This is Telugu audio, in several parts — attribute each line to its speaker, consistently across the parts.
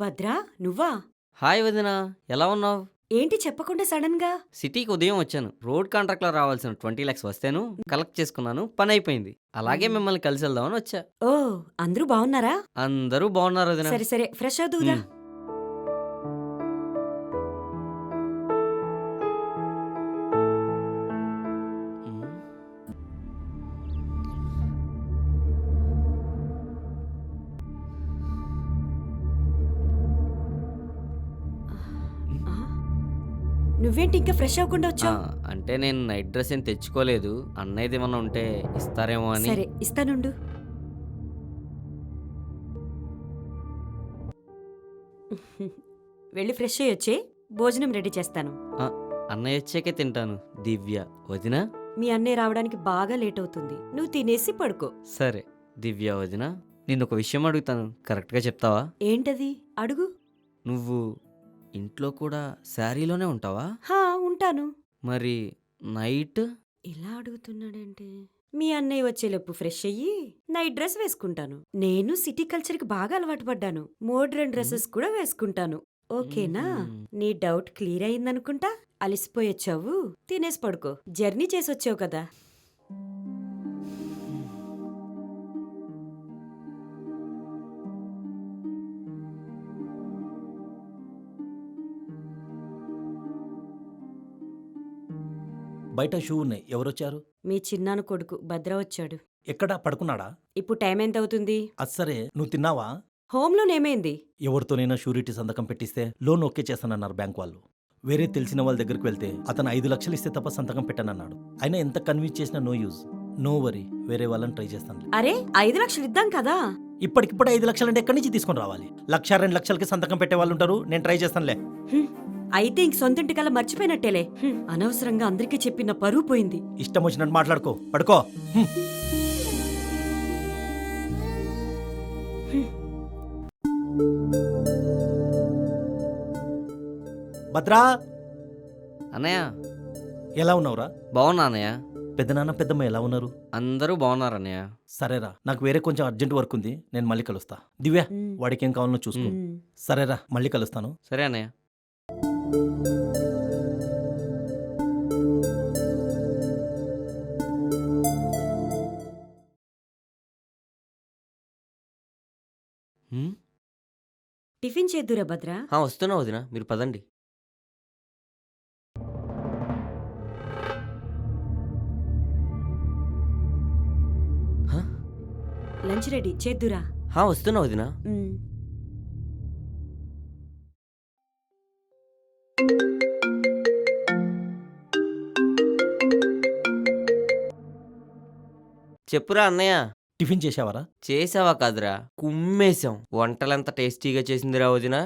Speaker 1: భద్రా నువ్వా?
Speaker 2: హాయ్ వదినా, ఎలా ఉన్నావు?
Speaker 1: ఏంటి చెప్పకుండా సడన్ గా?
Speaker 2: సిటీకి ఉదయం వచ్చాను. రోడ్ కాంట్రాక్ట్లో రావాల్సిన 20 lakhs వస్తేను కలెక్ట్ చేసుకున్నాను. పని అయిపోయింది. అలాగే మిమ్మల్ని కలిసి వెళ్దామని వచ్చా.
Speaker 1: ఓ అందరూ బాగున్నారా?
Speaker 2: అందరూ బాగున్నారు వదినా.
Speaker 1: సరే సరే ఫ్రెష్ అవుదుదా.
Speaker 2: ఉమ్. ఉమ్.
Speaker 1: నువ్వేంటి ఇంకా ఫ్రెష్ అవ్వకుండా
Speaker 2: ఆ,
Speaker 1: వచ్చావు?
Speaker 2: అంటే నేను నైట్ డ్రెస్ ఏం తెచ్చుకోలేదు. అన్నయ్యది ఏమన్నా ఉంటే ఇస్తారేమో అని.
Speaker 1: సరే ఇస్తానుండు. వెళ్ళి ఫ్రెష్ అయ్యి వచ్చే భోజనం రెడీ చేస్తాను.
Speaker 2: ఆ, అన్నయ్య వచ్చాకే తింటాను. దివ్య వదినా.
Speaker 1: మీ అన్నయ్య రావడానికి బాగా లేట్ అవుతుంది. నువ్వు తినేసి పడుకో.
Speaker 2: సరే దివ్య వదినా, నిన్ను ఒక విషయం అడుగుతాను, కరెక్ట్గా చెప్తావా?
Speaker 1: ఏంటది? అడుగు.
Speaker 2: నువ్వు ఇంట్లో కూడా శారీలోనే ఉంటావా?
Speaker 1: హా ఉంటాను.
Speaker 2: మరి నైట్?
Speaker 1: ఇలా అడుగుతున్నాడంటే మీ అన్నయ్య వచ్చేలోపు ఫ్రెష్ అయ్యి నైట్ డ్రెస్ వేసుకుంటాను. నేను సిటీ కల్చర్ కి బాగా అలవాటు పడ్డాను. మోడ్రన్ డ్రెస్సెస్ కూడా వేసుకుంటాను. ఓకేనా? నీ డౌట్ క్లియర్ అయిందనుకుంటా. అలిసిపోయొచ్చావు, తినేసి పడుకో. జర్నీ చేసి వచ్చావు కదా.
Speaker 3: బయట షూ ఉన్నాయి. ఎవరొచ్చారు?
Speaker 1: మీ చిన్నాన్న కొడుకు భద్ర వచ్చాడు.
Speaker 3: ఎక్కడా పడుకున్నాడా?
Speaker 1: ఇప్పుడు టైం ఎంత అవుతుంది?
Speaker 3: అస్సరే, నువ్వు తిన్నావా?
Speaker 1: హోమ్ లోన్ ఏమైంది?
Speaker 3: ఎవరితోనైనా షూరిటీ సంతకం పెట్టిస్తే లోన్ ఓకే చేస్తానన్నారు బ్యాంక్ వాళ్ళు. వేరే తెలిసిన వాళ్ళ దగ్గరికి వెళ్తే అతను 5 లక్షలు ఇస్తే తప్ప సంతకం పెట్టనన్నాడు. అయినా ఎంత కన్విన్స్ చేసినా నో యూజ్. నో వరీ, వేరే వాళ్ళని ట్రై చేస్తాను.
Speaker 1: అరే 5 లక్షలు ఇద్దాం కదా.
Speaker 3: ఇప్పటికిప్పుడు 5 లక్షలు అంటే ఎక్కడి నుంచి తీసుకొని రావాలి? 1,02 లక్షలకి సంతకం పెట్టే వాళ్ళు ఉంటారు. నేను ట్రై చేస్తానులే.
Speaker 1: హ్మ్. అయితే ఇంక సొంతింటి కల్లా మర్చిపోయినట్టేలే. అనవసరంగా అందరికీ చెప్పిన పరువు పోయింది.
Speaker 3: ఇష్టం వచ్చినట్టు మాట్లాడుకో, పడుకో. హ్మ్. భద్రా,
Speaker 2: అన్నయ్య
Speaker 3: ఎలా ఉన్నావురా?
Speaker 2: బాగున్నా అన్నయ్య.
Speaker 3: పెద్దనాన్న పెద్దమ్మ ఎలా ఉన్నారు?
Speaker 2: అందరూ బాగున్నారు అన్నయ్య.
Speaker 3: సరేరా, నాకు వేరే కొంచెం అర్జెంట్ వర్క్ ఉంది. నేను మళ్ళీ కలుస్తా. దివ్య,
Speaker 1: మ్.
Speaker 3: వాడికి ఏం కావాలో చూసుకో.
Speaker 1: మ్.
Speaker 3: సరేరా, మళ్ళీ కలుస్తాను.
Speaker 2: సరే అన్నయ్య. హ్మ్?
Speaker 1: టిఫిన్ చేద్దురా భద్రా.
Speaker 2: వస్తున్నా వదినా, మీరు పదండి. హ?
Speaker 1: లంచ్ రెడీ చేద్దురా.
Speaker 2: వస్తున్నా వదినా.
Speaker 1: మ్.
Speaker 2: చెప్పురా అన్నయ్య.
Speaker 3: టిఫిన్ చేసావరా?
Speaker 2: చేసావా కాదురా, కుమ్మేశాం. వంటలెంత టేస్టీగా చేసిందిరా వదినా.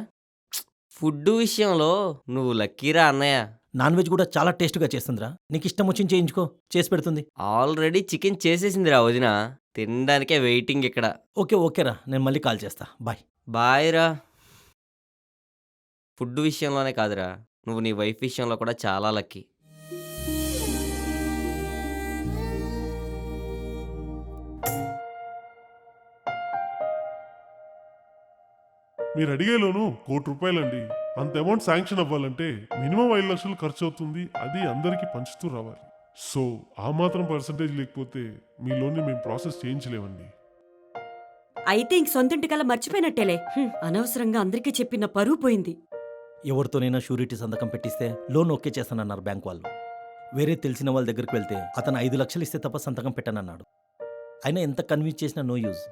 Speaker 2: ఫుడ్ విషయంలో నువ్వు లక్కీరా అన్నయ్య.
Speaker 3: నాన్ వెజ్ కూడా చాలా టేస్ట్గా చేస్తుందిరా. నీకు ఇష్టం వచ్చింది చేయించుకో, చేసి పెడుతుంది.
Speaker 2: ఆల్రెడీ చికెన్ చేసేసిందిరా వదినా. తినడానికే వెయిటింగ్ ఇక్కడ.
Speaker 3: ఓకేరా, నేను మళ్ళీ కాల్ చేస్తా. బాయ్.
Speaker 2: బాయ్ రా. ఫుడ్ విషయంలోనే కాదురా, నువ్వు నీ వైఫ్ విషయంలో కూడా చాలా లక్కీ.
Speaker 4: మీరు అడిగే లోను ₹1,00,00,000 అంత అమౌంట్ శాంక్షన్ అవ్వాలంటే మినిమం 5 లక్షలు ఖర్చు అవుతుంది. అది అందరికీ పంచుతూ రావాలి. సో ఆ మాత్రం పర్సంటేజ్ లేకపోతే మీ లోన్ని మేము ప్రాసెస్ చేయించలేమండి.
Speaker 1: అయితే ఇంక సొంతింటి కల్లా మర్చిపోయినట్టేలే. అనవసరంగా అందరికీ చెప్పిన పరువు పోయింది.
Speaker 3: ఎవరితోనైనా షూరిటీ సంతకం పెట్టిస్తే లోన్ ఓకే చేస్తానన్నారు బ్యాంక్ వాళ్ళు. వేరే తెలిసిన వాళ్ళ దగ్గరికి వెళ్తే అతను 5 లక్షలు ఇస్తే తప్ప సంతకం పెట్టనన్నాడు. అయినా ఎంత కన్విన్స్ చేసినా నో యూజ్.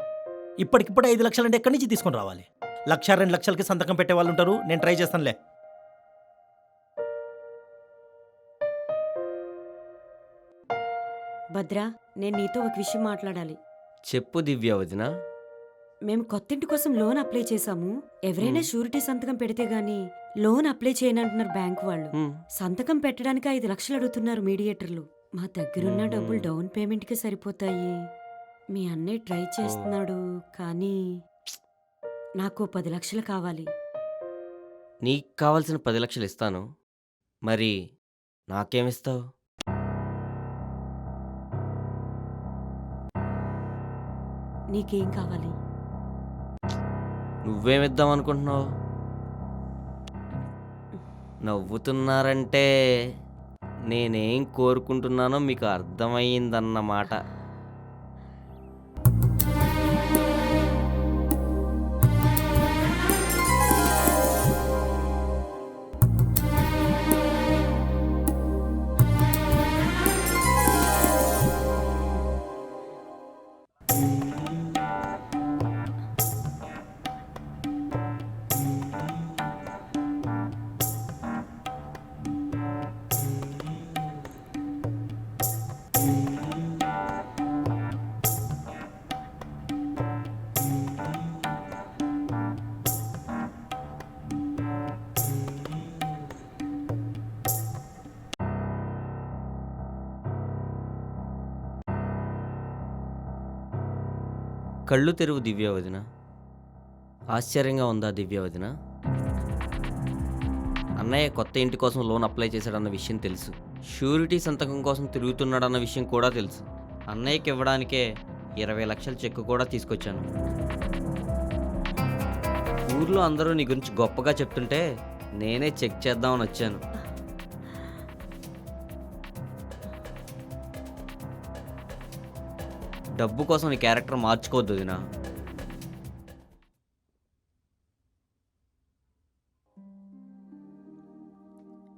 Speaker 3: ఇప్పటికిప్పుడు 5 లక్షలు అంటే ఎక్కడి నుంచి తీసుకొని రావాలి? 1,02 లక్షలకి సంతకం పెట్టే వాళ్ళు ఉంటారు. నేను ట్రై చేస్తానులే.
Speaker 1: భద్రా, నేను నీతో ఒక విషయం మాట్లాడాలి.
Speaker 2: చెప్పు దివ్య వదినా.
Speaker 1: మేము కొత్తింటి కోసం లోన్ అప్లై చేశాము. ఎవరైనా షూరిటీ సంతకం పెడితే గానీ లోన్ అప్లై చేయనంటున్నారు బ్యాంక్ వాళ్ళు. సంతకం పెట్టడానికి 5 లక్షలు అడుగుతున్నారు మీడియేటర్లు. మా దగ్గరున్న డబ్బులు డౌన్ పేమెంట్ కి సరిపోతాయి. మీ అన్నయ్య ట్రై చేస్తున్నాడు, కానీ నాకు 10 లక్షలు కావాలి.
Speaker 2: నీకు కావాల్సిన 10 లక్షలు ఇస్తాను. మరి నాకేమిస్తావు?
Speaker 1: నీకేం కావాలి?
Speaker 2: నువ్వేమిద్దాం అనుకుంటున్నావు? నవ్వుతున్నారంటే నేనేం కోరుకుంటున్నానో మీకు అర్థమయ్యిందన్నమాట. కళ్ళు తెరువు దివ్య వదిన. ఆశ్చర్యంగా ఉందా దివ్య వదిన? అన్నయ్య కొత్త ఇంటి కోసం లోన్ అప్లై చేశాడన్న విషయం తెలుసు. షూరిటీ సంతకం కోసం తిరుగుతున్నాడన్న విషయం కూడా తెలుసు. అన్నయ్యకి ఇవ్వడానికే 20 లక్షల చెక్కు కూడా తీసుకొచ్చాను. ఊర్లో అందరూ నీ గురించి గొప్పగా చెప్తుంటే నేనే చెక్ చేద్దామని వచ్చాను. డబ్బు కోసం నీ క్యారెక్టర్ మార్చుకోవద్దు వదినా.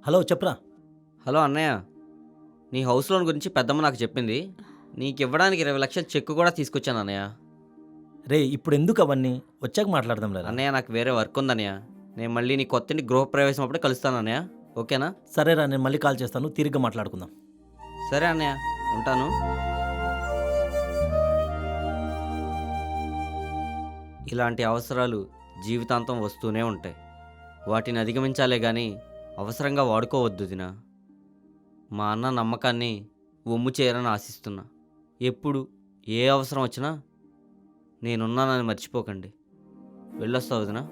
Speaker 3: హలో చెప్పరా.
Speaker 2: హలో అన్నయ్య, నీ హౌస్ లోన్ గురించి పెద్దమ్మ నాకు చెప్పింది. నీకు ఇవ్వడానికి 20 లక్షల చెక్కు కూడా తీసుకొచ్చాను అన్నయ్య.
Speaker 3: రే ఇప్పుడు ఎందుకు అవన్నీ, వచ్చాక మాట్లాడదాం లేదా.
Speaker 2: అన్నయ్య నాకు వేరే వర్క్ ఉందన్నయ్య. నేను మళ్ళీ నీ కొత్త గృహప్రవేశం అప్పుడే కలుస్తాను అన్నయ్య. ఓకేనా?
Speaker 3: సరేరా, నేను మళ్ళీ కాల్ చేస్తాను, తీరిగ్గా మాట్లాడుకుందాం.
Speaker 2: సరే అన్నయ్య, ఉంటాను. ఇలాంటి అవసరాలు జీవితాంతం వస్తూనే ఉంటాయి. వాటిని అధిగమించాలే కానీ అవసరంగా వాడుకోవద్దు దినా. మా అన్న నమ్మకాన్ని ఒమ్ము చేయరని ఆశిస్తున్నా. ఎప్పుడు ఏ అవసరం వచ్చినా నేనున్నానని మర్చిపోకండి. వెళ్ళొస్తావు వదినా.